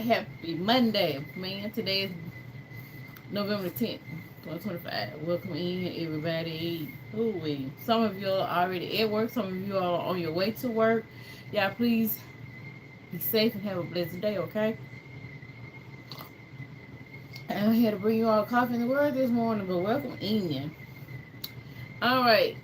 happy Monday, man. Today is November 10th, 2025. Welcome in, everybody. Ooh, some of you are already at work. Some of you are on your way to work. Y'all, please be safe and have a blessed day, okay? I'm here to bring you all coffee in the world this morning, but welcome in. All right,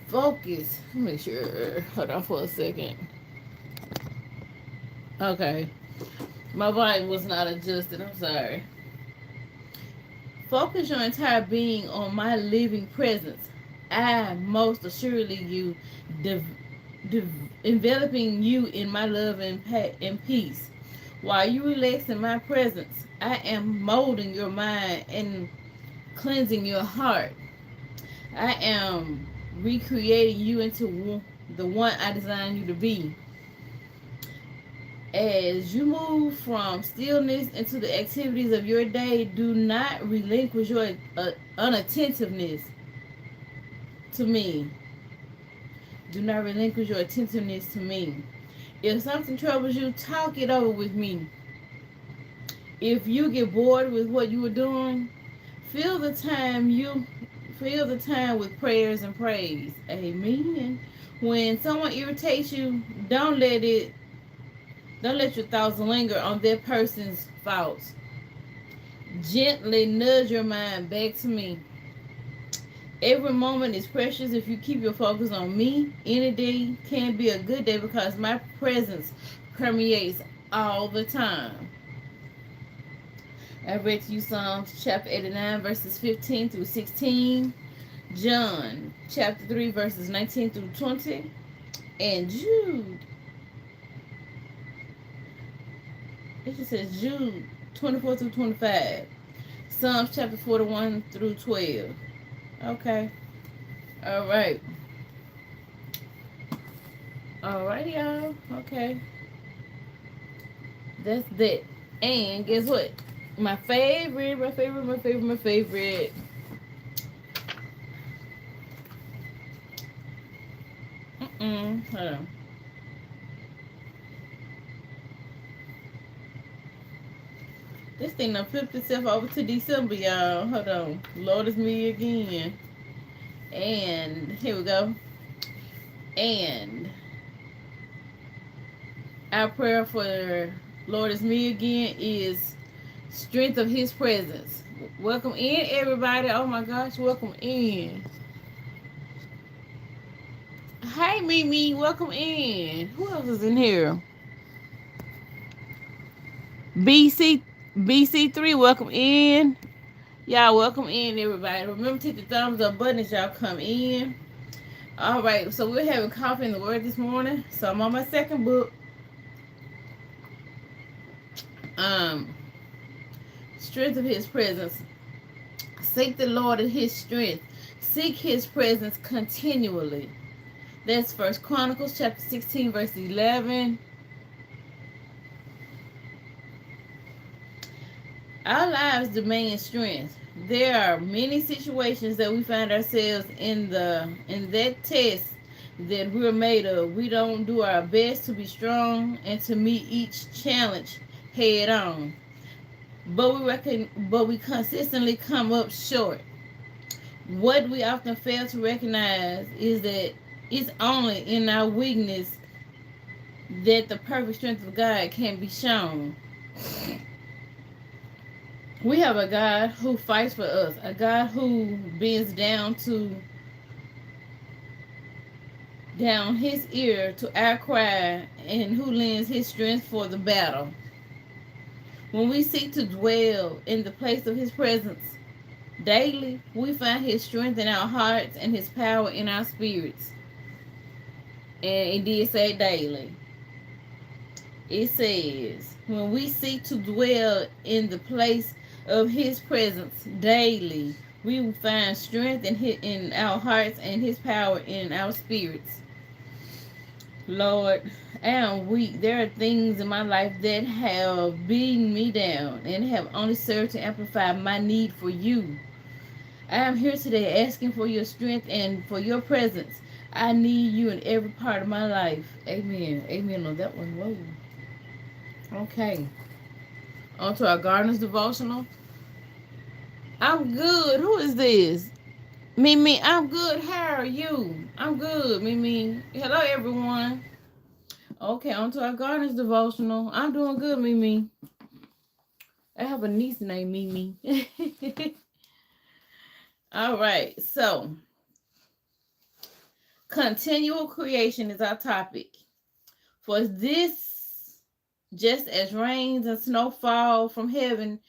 focus. Make sure. Hold on for a second. Okay, my volume was not adjusted. I'm sorry. Focus your entire being on my living presence. I most assuredly you, de- enveloping you in my love and peace. While you relax in my presence, I am molding your mind and cleansing your heart. I am recreating you into the one I designed you to be. As you move from stillness into the activities of your day, do not relinquish your unattentiveness to me. Do not relinquish your attentiveness to me. If something troubles you, talk it over with me. If you get bored with what you are doing, fill the time you fill the time with prayers and praise. Amen. When someone irritates you, don't let your thoughts linger on that person's faults. Gently nudge your mind back to me. Every moment is precious if you keep your focus on me. Any day can be a good day because my presence permeates all the time. I read to you Psalms chapter 89 verses 15 through 16. John chapter 3 verses 19 through 20. And Jude. It just says Jude 24 through 25. Psalms chapter 41 through 12. Okay. All right. All right, y'all. Okay. That's that. And guess what? My favorite. Hold on. This thing done flipped itself over to December, y'all. Hold on. Lord, it's me again. And here we go. And our prayer for Lord is me again is strength of his presence. Welcome in, everybody. Oh my gosh, welcome in. Hi, Mimi. Welcome in. Who else is in here? BC BC3. Welcome in. Y'all, welcome in, everybody. Remember to hit the thumbs up button as y'all come in. All right, so we're having coffee in the word this morning. So I'm on my second book. Um, Strength of his presence. Seek the Lord in his strength. Seek his presence continually. That's First Chronicles chapter 16, verse 11. Our lives demand strength. There are many situations that we find ourselves in that test that we're made of. We don't do our best to be strong and to meet each challenge head on. But we consistently come up short. What we often fail to recognize is that it's only in our weakness that the perfect strength of God can be shown. We have a God who fights for us, a God who bends down his ear to our cry and who lends his strength for the battle. When we seek to dwell in the place of his presence daily, we find his strength in our hearts and his power in our spirits. And it did say daily. It says, when we seek to dwell in the place of his presence daily, we will find strength in our hearts and his power in our spirits. Lord, I am weak. There are things in my life that have beaten me down and have only served to amplify my need for you. I am here today asking for your strength and for your presence. I need you in every part of my life. Amen. Amen on that one. Whoa. Okay. On to our gardener's devotional. I'm good. Who is this? Mimi, I'm good. How are you? I'm good, Mimi. Hello, everyone. Okay, on to our gardener's devotional. I'm doing good, Mimi. I have a niece named Mimi. All right, so continual creation is our topic. For this, just as rains and snow fall from heaven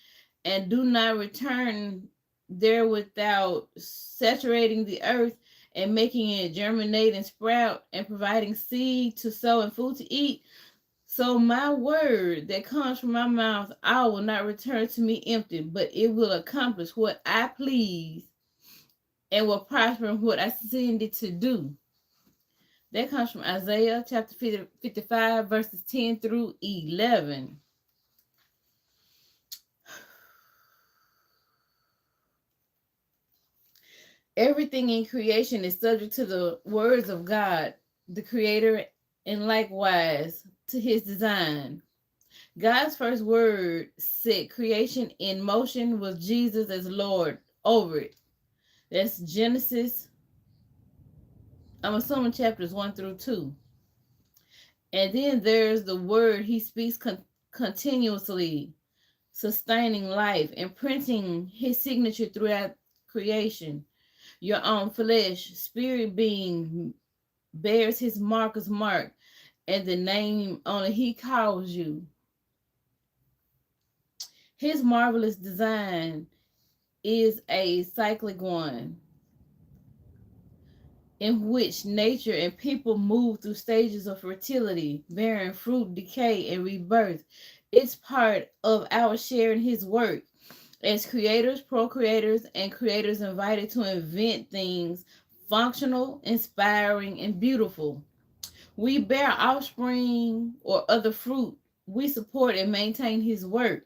and do not return there without saturating the earth and making it germinate and sprout and providing seed to sow and food to eat, so my word that comes from my mouth, I will not return to me empty, but it will accomplish what I please and will prosper in what I send it to do. That comes from Isaiah chapter 55, verses 10 through 11. Everything in creation is subject to the words of God, the Creator, and likewise to His design. God's first word set creation in motion with Jesus as Lord over it. That's Genesis, I'm assuming chapters 1 through 2. And then there's the word He speaks continuously, sustaining life, imprinting His signature throughout creation. Your own flesh, spirit being bears His marker's mark and the name only He calls you. His marvelous design is a cyclic one in which nature and people move through stages of fertility, bearing fruit, decay, and rebirth. It's part of our share in His work as creators, procreators, and creators invited to invent things functional, inspiring, and beautiful. We bear offspring or other fruit. We support and maintain His work.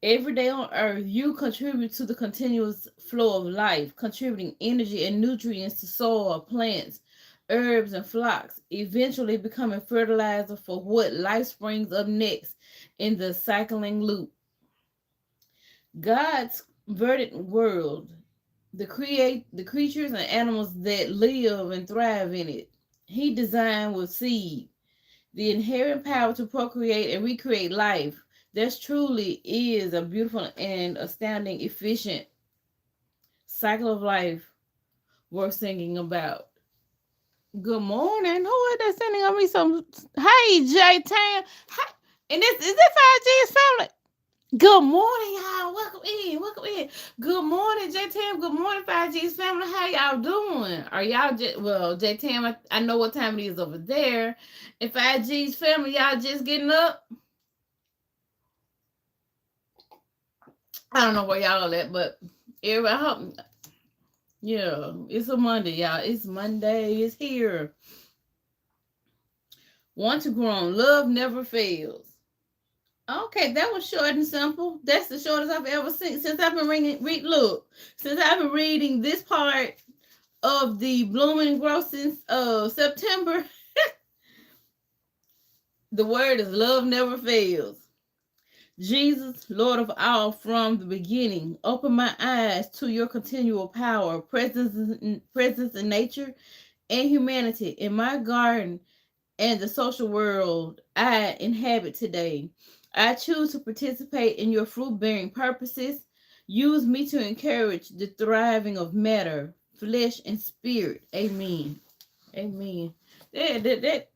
Every day on earth, you contribute to the continuous flow of life, contributing energy and nutrients to soil, plants, herbs, and flocks, eventually becoming fertilizer for what life springs up next in the cycling loop. God's verdant world, the creatures and animals that live and thrive in it. He designed with seed, the inherent power to procreate and recreate life. This truly is a beautiful and astounding, efficient cycle of life worth singing about. Good morning. Who is that sending on me some? Hey, J Tam. Hi. And this is this 5G's family. Good morning, y'all. Welcome in. Welcome in. Good morning, J Tam. Good morning, 5G's family. How y'all doing? Are y'all just well, J Tam? I know what time it is over there. And 5G's family, y'all just getting up. I don't know where y'all at, but everybody, yeah, it's a Monday, y'all. It's Monday. It's here. Want to grow on. Love never fails. Okay, that was short and simple. That's the shortest I've ever seen since I've been since I've been reading this part of the Blooming and Grow since September. The word is love never fails. Jesus, Lord of all, from the beginning, open my eyes to your continual power, presence in nature and humanity in my garden and the social world I inhabit today. I choose to participate in your fruit-bearing purposes. Use me to encourage the thriving of matter, flesh, and spirit. Amen. Amen. That it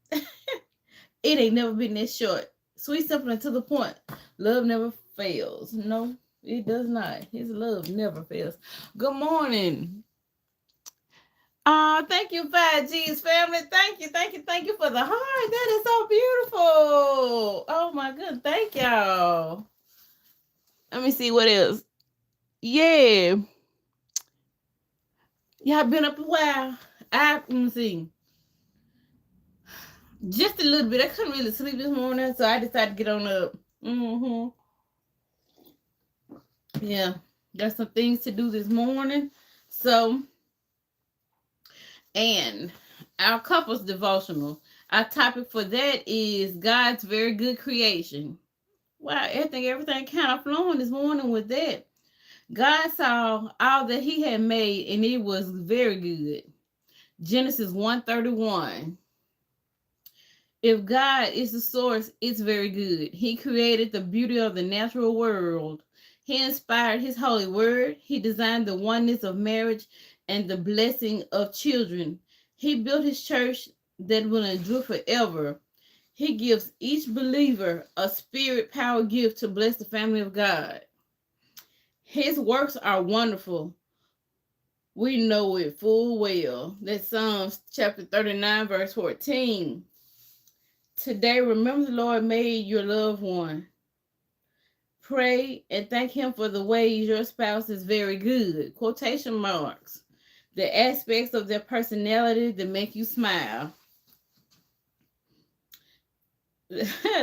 ain't never been this short. Sweet, simple, and to the point. Love never fails. No, it does not. His love never fails. Good morning. Thank you, 5G's family. Thank you for the heart. That is so beautiful. Oh my goodness. Thank y'all. Let me see what else. Yeah. Y'all been up a while. Let me see. Just a little bit. I couldn't really sleep this morning, so I decided to get on up. Yeah. Got some things to do this morning. So, and our couple's devotional. Our topic for that is God's very good creation. Wow, I think everything kind of flowing this morning with that. God saw all that he had made and it was very good. Genesis 1:31. If God is the source, it's very good. He created the beauty of the natural world. He inspired his holy word. He designed the oneness of marriage and the blessing of children. He built his church that will endure forever. He gives each believer a spirit power gift to bless the family of God. His works are wonderful. We know it full well. That's Psalms chapter 39, verse 14. Today, remember the Lord made your loved one. Pray and thank him for the ways your spouse is very good. Quotation marks. The aspects of their personality that make you smile.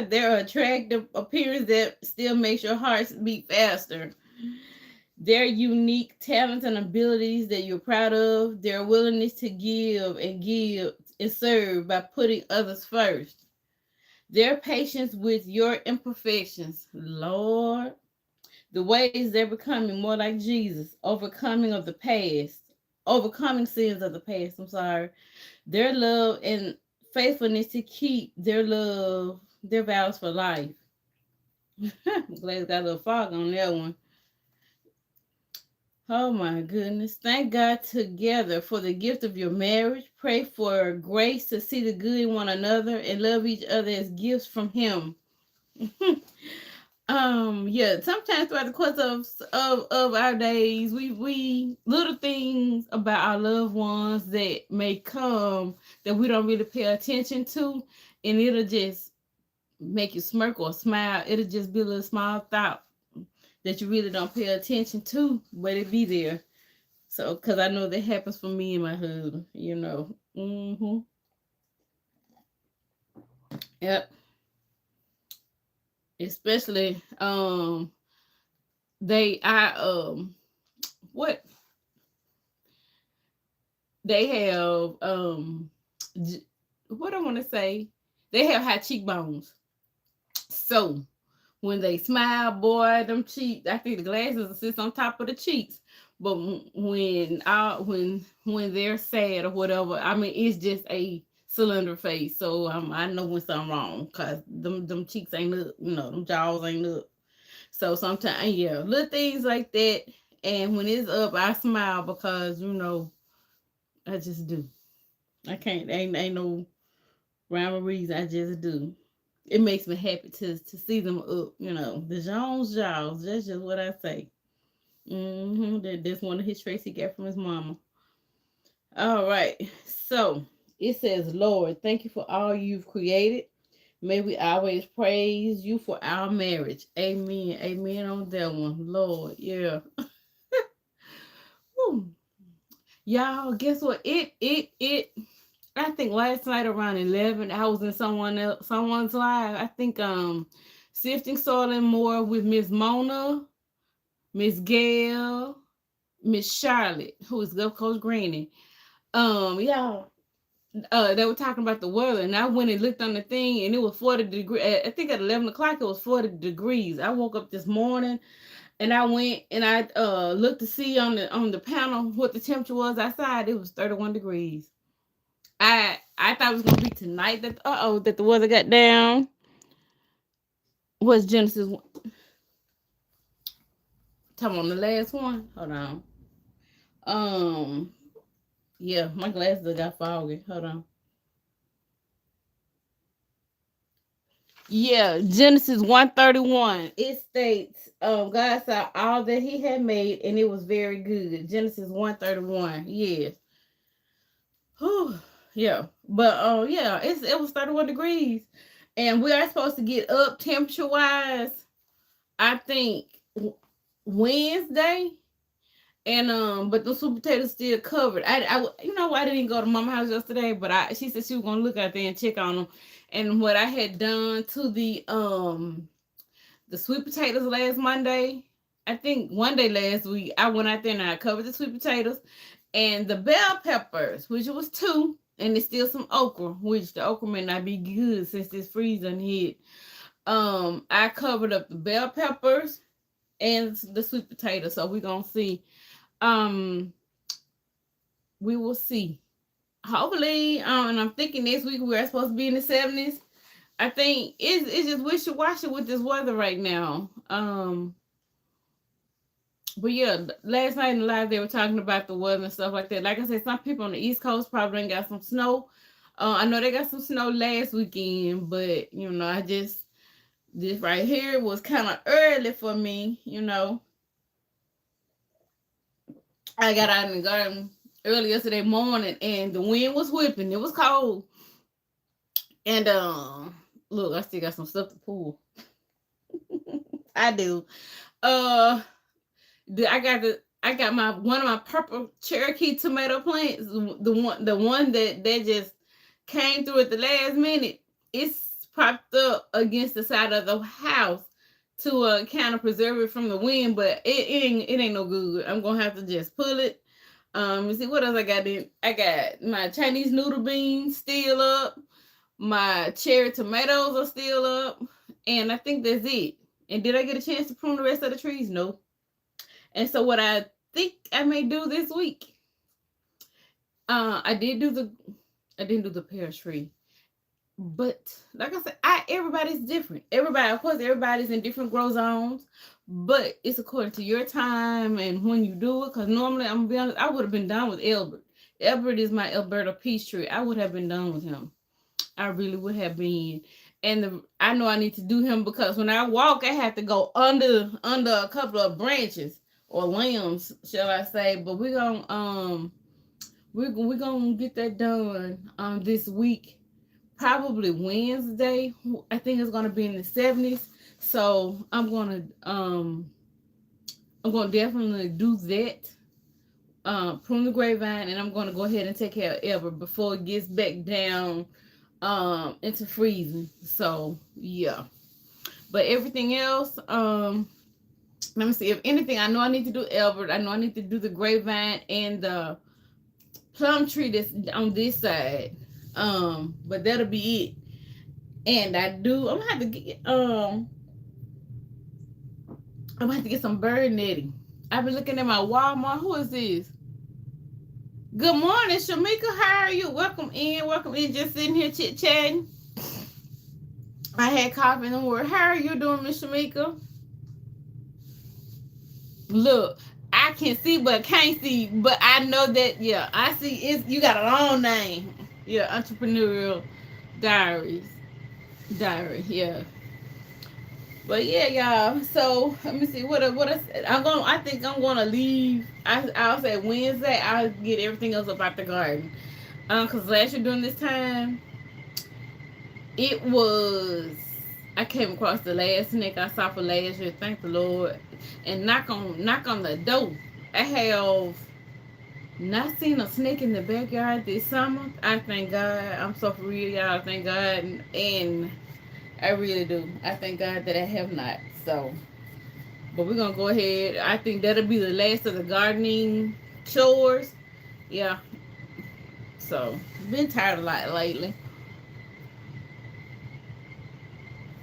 Their attractive appearance that still makes your heart beat faster. Their unique talents and abilities that you're proud of. Their willingness to give and serve by putting others first. Their patience with your imperfections. Lord, the ways they're becoming more like Jesus, overcoming sins of the past. I'm sorry. Their love and faithfulness to keep their vows for life. I'm glad it's got a little fog on that one. Oh my goodness. Thank God together for the gift of your marriage. Pray for grace to see the good in one another and love each other as gifts from him. Yeah, sometimes throughout the course of our days, we little things about our loved ones that may come that we don't really pay attention to, and it'll just make you smirk or smile. It'll just be a little small thought that you really don't pay attention to, but it be there. So, because I know that happens for me and my husband, you know. Yep. Especially they I what they have what I want to say, they have high cheekbones. So when they smile, boy, them cheeks, I think the glasses sit on top of the cheeks. But when they're sad or whatever, I mean, it's just a cylinder face. So I know when something wrong because them cheeks ain't up, them jaws ain't up. So sometimes, yeah, little things like that. And when it's up, I smile because I just do. I can't. Ain't no rhyme or reason. I just do. It makes me happy to see them up. The Jones jaws. That's just what I say. That's one of his traits he got from his mama. All right. So it says, Lord, thank you for all you've created. May we always praise you for our marriage. Amen. Amen on that one. Lord, yeah. Woo. Y'all, guess what? I think last night around 11, I was in someone's live. I think Sifting Soil and More with Miss Mona, Miss Gail, Miss Charlotte, who is Gulf Coast Granny. Y'all, they were talking about the weather, and I went and looked on the thing, and it was 40 degrees. I think at 11 o'clock it was 40 degrees. I woke up this morning, and I went and I looked to see on the panel what the temperature was outside. It was 31 degrees. I thought it was gonna be tonight that the weather got down. What's Genesis? Talking on the last one. Hold on. Yeah, my glasses got foggy. Hold on. Yeah, Genesis 1:31. It states, God saw all that he had made, and it was very good. Genesis 1:31. Yes. Whew. Yeah. But yeah, it was 31 degrees. And we are supposed to get up temperature wise, I think Wednesday. And but the sweet potatoes still covered. I didn't go to Mama's house yesterday, but she said she was gonna look out there and check on them. And what I had done to the sweet potatoes last Monday, I think one day last week, I went out there and I covered the sweet potatoes and the bell peppers, which was two. and it's still some okra, which the okra may not be good since this freezing hit. I covered up the bell peppers and the sweet potato, so we're gonna see. Um, we will see. Hopefully, and I'm thinking next week we're supposed to be in the 70s. I think it's just wishy washy with this weather right now. But yeah, last night in the live they were talking about the weather and stuff like that. Like I said, some people on the East Coast probably ain't got some snow. I know they got some snow last weekend, but I just this right here was kind of early for me. I got out in the garden early yesterday morning, and the wind was whipping. It was cold, and look, I still got some stuff to pull. I do. Uh, I got my one of my purple Cherokee tomato plants, the one that just came through at the last minute. It's propped up against the side of the house to kind of preserve it from the wind, but it ain't no good. I'm gonna have to just pull it. You see what else I got in? I got my Chinese noodle beans still up. My cherry tomatoes are still up, and I think that's it. And did I get a chance to prune the rest of the trees? No. And so what I think I may do this week, I didn't do the pear tree, but like I said, everybody's different. Of course, everybody's in different grow zones, but it's according to your time and when you do it. Because normally, I'm gonna be honest, I would have been done with Albert. Albert is my Alberta peach tree. I would have been done with him. I really would have been. And I know I need to do him because when I walk, I have to go under a couple of branches or limbs, shall I say? But we're gonna get that done this week, probably Wednesday. I think it's gonna be in the 70s. So I'm gonna definitely do that. Prune the grapevine, and I'm gonna go ahead and take care of Ever before it gets back down into freezing. So yeah. But everything else, let me see. If anything, I know I need to do Albert. I know I need to do the grapevine and the plum tree that's on this side. But that'll be it. And I'm gonna have to get some bird netting. I've been looking at my Walmart. Who is this? Good morning, Shamika. How are you? Welcome in. Welcome in. Just sitting here chit chatting. I had coffee in the word. How are you doing, Miss Shamika? Look, I can see but can't see, but I know that. Yeah, I see. You got a long name. Yeah, entrepreneurial diary. Yeah. But yeah, y'all. So let me see I think I'm gonna leave. I'll say Wednesday. I'll get everything else about the garden. Cause last year during this time, it was. I came across the last snake I saw for last year. Thank the Lord. And knock on the door. I have not seen a snake in the backyard this summer. I thank God. I'm so for real, y'all. Thank God, and I really do. I thank God that I have not. So, but we're gonna go ahead. I think that'll be the last of the gardening chores. Yeah. So, been tired a lot lately.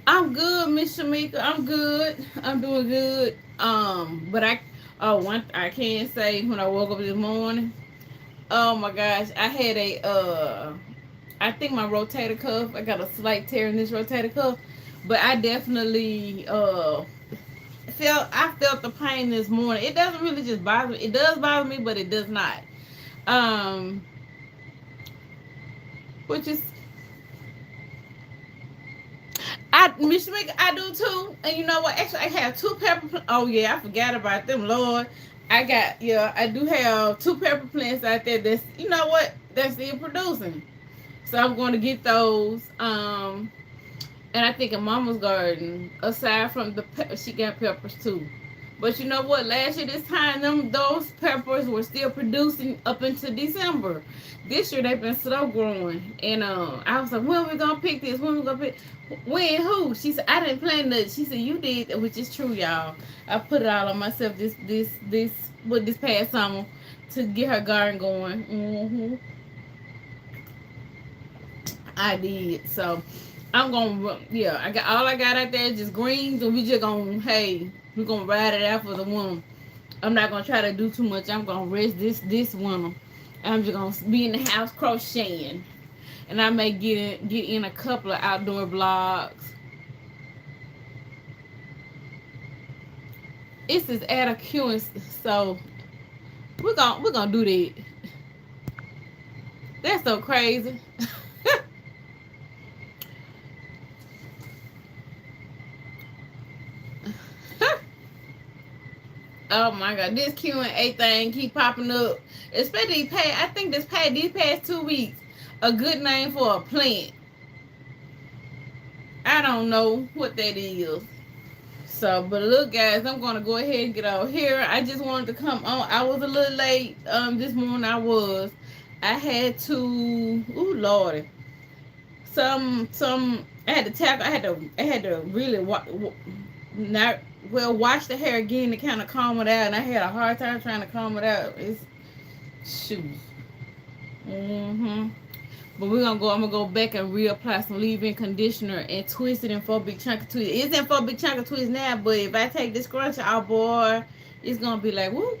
I'm good, Miss Shamika. I'm good. I'm doing good. But I can't say when I woke up this morning. Oh my gosh, I had I think my rotator cuff. I got a slight tear in this rotator cuff, but I definitely I felt the pain this morning. It doesn't really just bother me. It does bother me, but it does not. Um, which is Miss Shamika, I do too. And you know what? Actually, I have two pepper. Oh yeah, I forgot about them. Lord, I do have two pepper plants out there. That's that's still producing. So I'm going to get those. And I think in Mama's garden, aside from she got peppers too. But you know what? Last year this time, those peppers were still producing up into December. This year they've been slow growing, and I was like, when are we gonna pick this? When are we gonna pick? When who? She said I didn't plant nothing. She said you did, which is true, y'all. I put it all on myself this past summer to get her garden going. I did. So I'm gonna, yeah, I got all I got out there is just greens, and we just gonna, hey, we're gonna ride it out for the winter. I'm not gonna try to do too much. I'm gonna rest this winter. I'm just gonna be in the house crocheting, and I may get in a couple of outdoor blogs. It's this at a queue, so we're gonna do that. That's so crazy. Oh my god, this Q&A thing keep popping up. Especially I think these past 2 weeks, a good name for a plant. I don't know what that is. So, but look, guys, I'm gonna go ahead and get out here. I just wanted to come on. I was a little late. This morning I was. I had to. Ooh, Lordy. Some. I had to tackle. I had to really not wash the hair again to kind of calm it out, and I had a hard time trying to calm it out. It's shoes. Mhm. But we're gonna go. I'm gonna go back and reapply some leave-in conditioner and twist it in 4 big chunk of twist. It's in 4 big chunk of twist now, but if I take this scrunch out, boy, it's gonna be like whoop.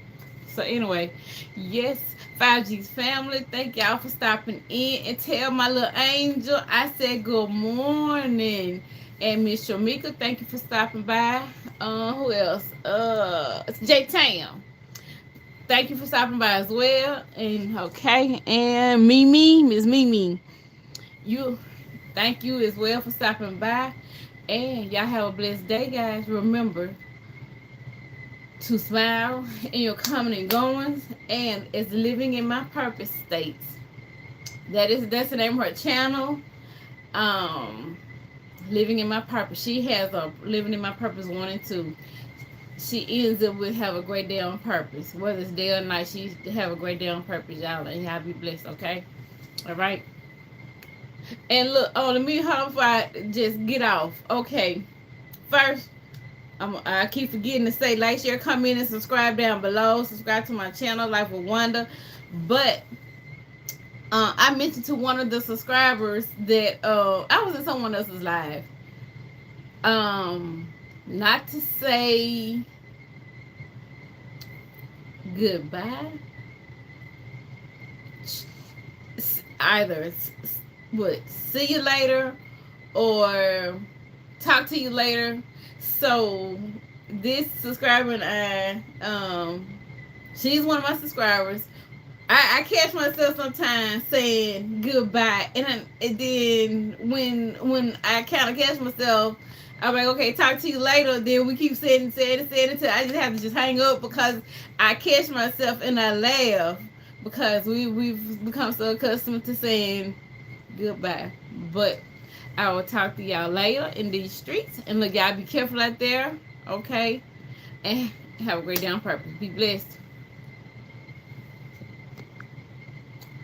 So anyway, yes, 5G's family, thank y'all for stopping in, and tell my little angel I said good morning. And Miss Shamika, thank you for stopping by. Who else? It's J Tam. Thank you for stopping by as well. And okay, and Mimi, Miss Mimi, you thank you as well for stopping by. And y'all have a blessed day, guys. Remember to smile in your coming and goings, and it's living in my purpose states. That's the name of her channel. Um, living in my purpose. She has a living in my purpose 1 and 2. She ends up with have a great day on purpose. Whether it's day or night, she have a great day on purpose, y'all. And y'all be blessed, okay? All right. And look, let me how if I just get off. Okay. First, I keep forgetting to say like, share, comment, and subscribe down below. Subscribe to my channel, Life with Wanda. But I mentioned to one of the subscribers that I was in someone else's live. Not to say goodbye. Either what, see you later or talk to you later. So this subscriber and she's one of my subscribers. I catch myself sometimes saying goodbye, and then when I kind of catch myself, I'm like, okay, talk to you later. Then we keep saying until I just have to just hang up because I catch myself and I laugh because we've become so accustomed to saying goodbye. But I will talk to y'all later in these streets, and look, y'all be careful out there, okay? And have a great day on purpose. Be blessed.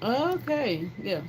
Okay, yeah.